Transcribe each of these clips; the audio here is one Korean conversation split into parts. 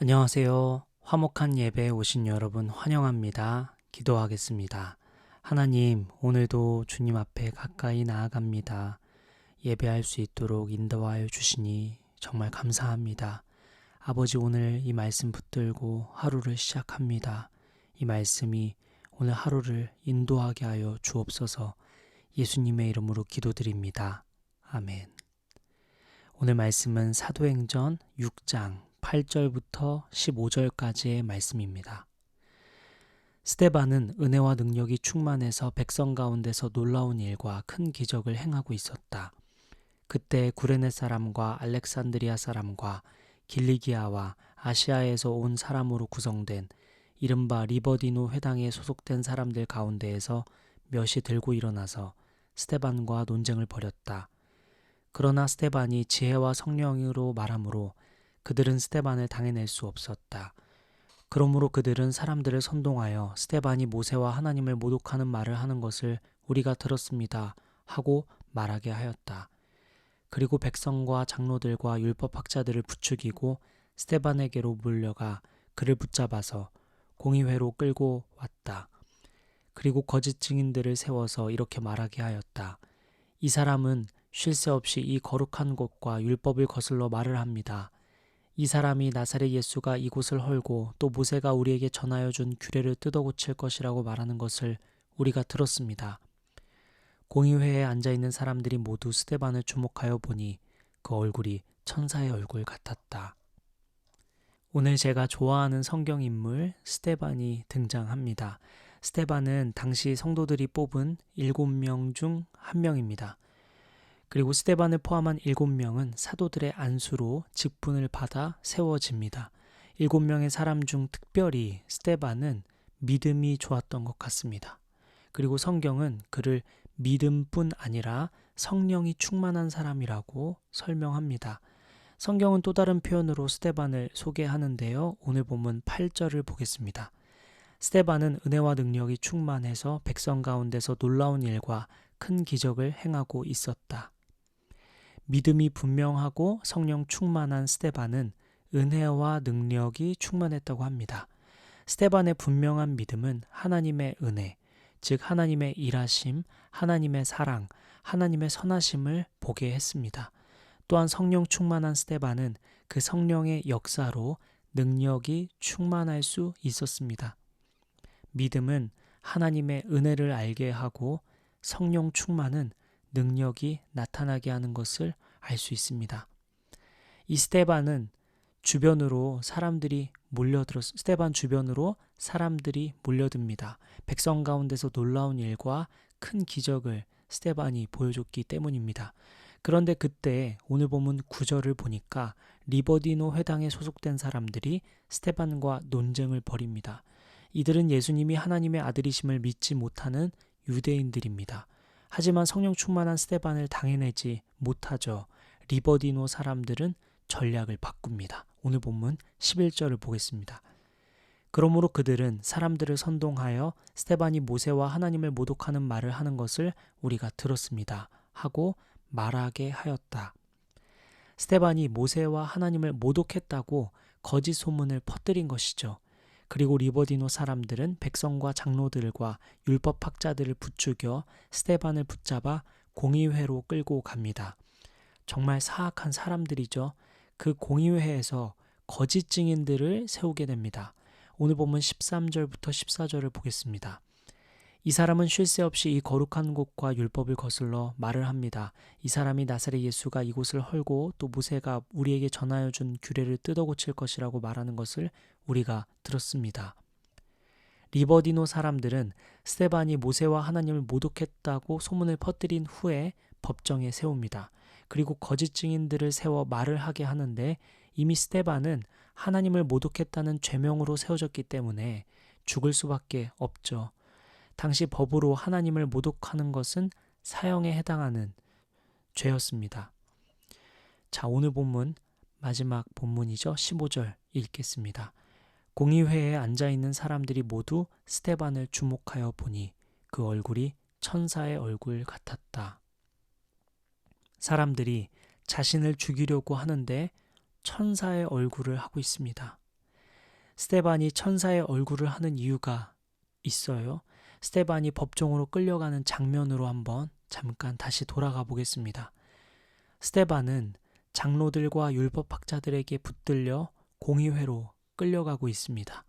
안녕하세요. 화목한 예배에 오신 여러분 환영합니다. 기도하겠습니다. 하나님, 오늘도 주님 앞에 가까이 나아갑니다. 예배할 수 있도록 인도하여 주시니 정말 감사합니다. 아버지, 오늘 이 말씀 붙들고 하루를 시작합니다. 이 말씀이 오늘 하루를 인도하게 하여 주옵소서. 예수님의 이름으로 기도드립니다. 아멘. 오늘 말씀은 사도행전 6장 8절부터 15절까지의 말씀입니다. 스데반은 은혜와 능력이 충만해서 백성 가운데서 놀라운 일과 큰 기적을 행하고 있었다. 그때 구레네 사람과 알렉산드리아 사람과 길리기아와 아시아에서 온 사람으로 구성된 이른바 리버디노 회당에 소속된 사람들 가운데에서 몇이 들고 일어나서 스데반과 논쟁을 벌였다. 그러나 스데반이 지혜와 성령으로 말하므로 그들은 스데반을 당해낼 수 없었다. 그러므로 그들은 사람들을 선동하여 스데반이 모세와 하나님을 모독하는 말을 하는 것을 우리가 들었습니다 하고 말하게 하였다. 그리고 백성과 장로들과 율법학자들을 부추기고 스데반에게로 몰려가 그를 붙잡아서 공의회로 끌고 왔다. 그리고 거짓 증인들을 세워서 이렇게 말하게 하였다. 이 사람은 쉴 새 없이 이 거룩한 곳과 율법을 거슬러 말을 합니다. 이 사람이 나사렛 예수가 이곳을 헐고 또 모세가 우리에게 전하여 준 규례를 뜯어 고칠 것이라고 말하는 것을 우리가 들었습니다. 공의회에 앉아있는 사람들이 모두 스데반을 주목하여 보니 그 얼굴이 천사의 얼굴 같았다. 오늘 제가 좋아하는 성경인물 스데반이 등장합니다. 스데반은 당시 성도들이 뽑은 7명 중 한 명입니다. 그리고 스데반을 포함한 7명은 사도들의 안수로 직분을 받아 세워집니다. 7명의 사람 중 특별히 스데반은 믿음이 좋았던 것 같습니다. 그리고 성경은 그를 믿음뿐 아니라 성령이 충만한 사람이라고 설명합니다. 성경은 또 다른 표현으로 스데반을 소개하는데요. 오늘 본문 8절을 보겠습니다. 스데반은 은혜와 능력이 충만해서 백성 가운데서 놀라운 일과 큰 기적을 행하고 있었다. 믿음이 분명하고 성령 충만한 스데반은 은혜와 능력이 충만했다고 합니다. 스데반의 분명한 믿음은 하나님의 은혜, 즉 하나님의 일하심, 하나님의 사랑, 하나님의 선하심을 보게 했습니다. 또한 성령 충만한 스데반은 그 성령의 역사로 능력이 충만할 수 있었습니다. 믿음은 하나님의 은혜를 알게 하고 성령 충만은 능력이 나타나게 하는 것을 알 수 있습니다. 이 스데반 주변으로 사람들이 몰려듭니다. 백성 가운데서 놀라운 일과 큰 기적을 스데반이 보여줬기 때문입니다. 그런데 그때 오늘 본문 9절을 보니까 리버디노 회당에 소속된 사람들이 스데반과 논쟁을 벌입니다. 이들은 예수님이 하나님의 아들이심을 믿지 못하는 유대인들입니다. 하지만 성령 충만한 스데반을 당해내지 못하죠. 리버디노 사람들은 전략을 바꿉니다. 오늘 본문 11절을 보겠습니다. 그러므로 그들은 사람들을 선동하여 스데반이 모세와 하나님을 모독하는 말을 하는 것을 우리가 들었습니다 하고 말하게 하였다. 스데반이 모세와 하나님을 모독했다고 거짓 소문을 퍼뜨린 것이죠. 그리고 리버디노 사람들은 백성과 장로들과 율법학자들을 부추겨 스데반을 붙잡아 공의회로 끌고 갑니다. 정말 사악한 사람들이죠. 그 공의회에서 거짓 증인들을 세우게 됩니다. 오늘 보면 13절부터 14절을 보겠습니다. 이 사람은 쉴 새 없이 이 거룩한 곳과 율법을 거슬러 말을 합니다. 이 사람이 나사렛 예수가 이곳을 헐고 또 모세가 우리에게 전하여 준 규례를 뜯어 고칠 것이라고 말하는 것을 우리가 들었습니다. 리버디노 사람들은 스데반이 모세와 하나님을 모독했다고 소문을 퍼뜨린 후에 법정에 세웁니다. 그리고 거짓 증인들을 세워 말을 하게 하는데 이미 스데반은 하나님을 모독했다는 죄명으로 세워졌기 때문에 죽을 수밖에 없죠. 당시 법으로 하나님을 모독하는 것은 사형에 해당하는 죄였습니다. 자, 오늘 본문 마지막 본문이죠. 15절 읽겠습니다. 공의회에 앉아있는 사람들이 모두 스데반을 주목하여 보니 그 얼굴이 천사의 얼굴 같았다. 사람들이 자신을 죽이려고 하는데 천사의 얼굴을 하고 있습니다. 스데반이 천사의 얼굴을 하는 이유가 있어요. 스데반이 법정으로 끌려가는 장면으로 한번 잠깐 다시 돌아가 보겠습니다. 스데반은 장로들과 율법학자들에게 붙들려 공의회로 끌려가고 있습니다.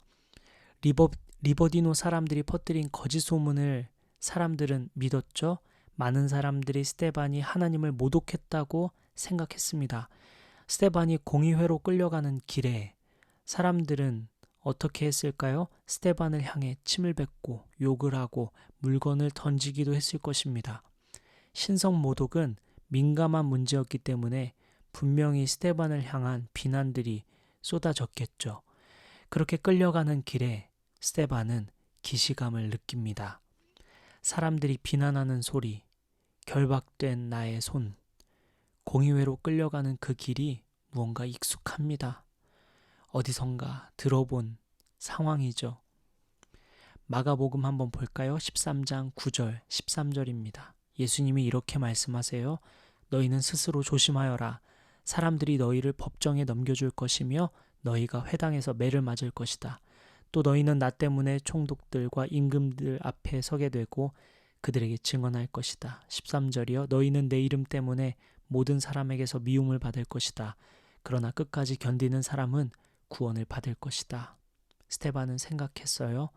리버디노 사람들이 퍼뜨린 거짓 소문을 사람들은 믿었죠. 많은 사람들이 스데반이 하나님을 모독했다고 생각했습니다. 스데반이 공의회로 끌려가는 길에 사람들은 어떻게 했을까요? 스데반을 향해 침을 뱉고 욕을 하고 물건을 던지기도 했을 것입니다. 신성 모독은 민감한 문제였기 때문에 분명히 스데반을 향한 비난들이 쏟아졌겠죠. 그렇게 끌려가는 길에 스데반은 기시감을 느낍니다. 사람들이 비난하는 소리, 결박된 나의 손, 공의회로 끌려가는 그 길이 무언가 익숙합니다. 어디선가 들어본 상황이죠. 마가복음 한번 볼까요? 13장 9절, 13절입니다. 예수님이 이렇게 말씀하세요. 너희는 스스로 조심하여라. 사람들이 너희를 법정에 넘겨줄 것이며 너희가 회당에서 매를 맞을 것이다. 또 너희는 나 때문에 총독들과 임금들 앞에 서게 되고 그들에게 증언할 것이다. 13절이요. 너희는 내 이름 때문에 모든 사람에게서 미움을 받을 것이다. 그러나 끝까지 견디는 사람은 구원을 받을 것이다. 스데반은 생각했어요.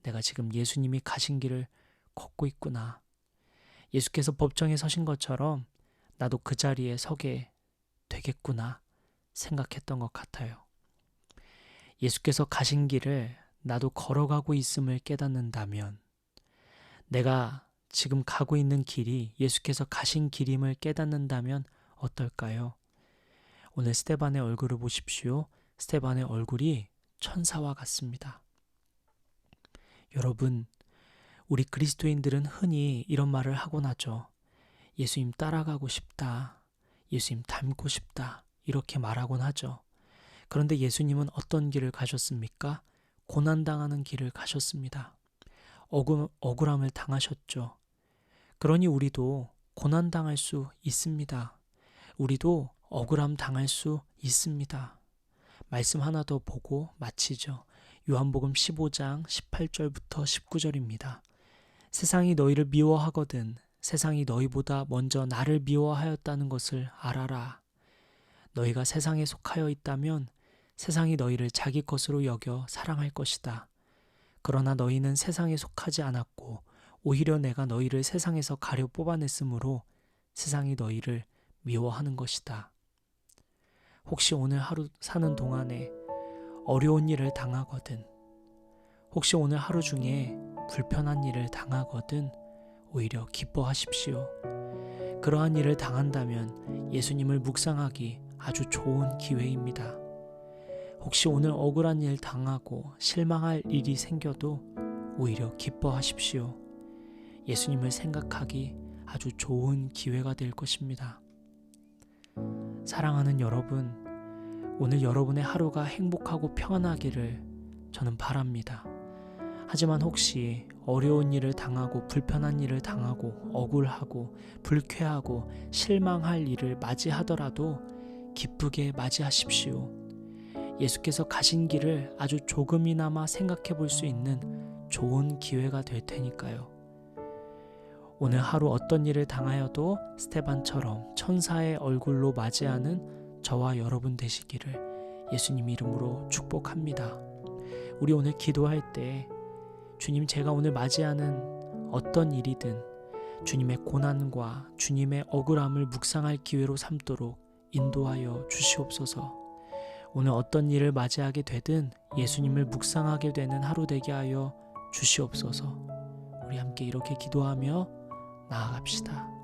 내가 지금 예수님이 가신 길을 걷고 있구나. 예수께서 법정에 서신 것처럼 나도 그 자리에 서게 되겠구나 생각했던 것 같아요. 예수께서 가신 길을 나도 걸어가고 있음을 깨닫는다면, 내가 지금 가고 있는 길이 예수께서 가신 길임을 깨닫는다면 어떨까요? 오늘 스데반의 얼굴을 보십시오. 스데반의 얼굴이 천사와 같습니다. 여러분, 우리 그리스도인들은 흔히 이런 말을 하곤 하죠. 예수님 따라가고 싶다. 예수님 닮고 싶다. 이렇게 말하곤 하죠. 그런데 예수님은 어떤 길을 가셨습니까? 고난당하는 길을 가셨습니다. 억울함을 당하셨죠. 그러니 우리도 고난당할 수 있습니다. 우리도 억울함 당할 수 있습니다. 말씀 하나 더 보고 마치죠. 요한복음 15장 18절부터 19절입니다. 세상이 너희를 미워하거든 세상이 너희보다 먼저 나를 미워하였다는 것을 알아라. 너희가 세상에 속하여 있다면 세상이 너희를 자기 것으로 여겨 사랑할 것이다. 그러나 너희는 세상에 속하지 않았고 오히려 내가 너희를 세상에서 가려 뽑아냈으므로 세상이 너희를 미워하는 것이다. 혹시 오늘 하루 사는 동안에 어려운 일을 당하거든, 혹시 오늘 하루 중에 불편한 일을 당하거든 오히려 기뻐하십시오. 그러한 일을 당한다면 예수님을 묵상하기 아주 좋은 기회입니다. 혹시 오늘 억울한 일 당하고 실망할 일이 생겨도 오히려 기뻐하십시오. 예수님을 생각하기 아주 좋은 기회가 될 것입니다. 사랑하는 여러분, 오늘 여러분의 하루가 행복하고 평안하기를 저는 바랍니다. 하지만 혹시 어려운 일을 당하고 불편한 일을 당하고 억울하고 불쾌하고 실망할 일을 맞이하더라도 기쁘게 맞이하십시오. 예수께서 가신 길을 아주 조금이나마 생각해 볼 수 있는 좋은 기회가 될 테니까요. 오늘 하루 어떤 일을 당하여도 스데반처럼 천사의 얼굴로 맞이하는 저와 여러분 되시기를 예수님 이름으로 축복합니다. 우리 오늘 기도할 때 주님, 제가 오늘 맞이하는 어떤 일이든 주님의 고난과 주님의 억울함을 묵상할 기회로 삼도록 인도하여 주시옵소서. 오늘 어떤 일을 맞이하게 되든 예수님을 묵상하게 되는 하루 되게 하여 주시옵소서. 우리 함께 이렇게 기도하며 나아갑시다.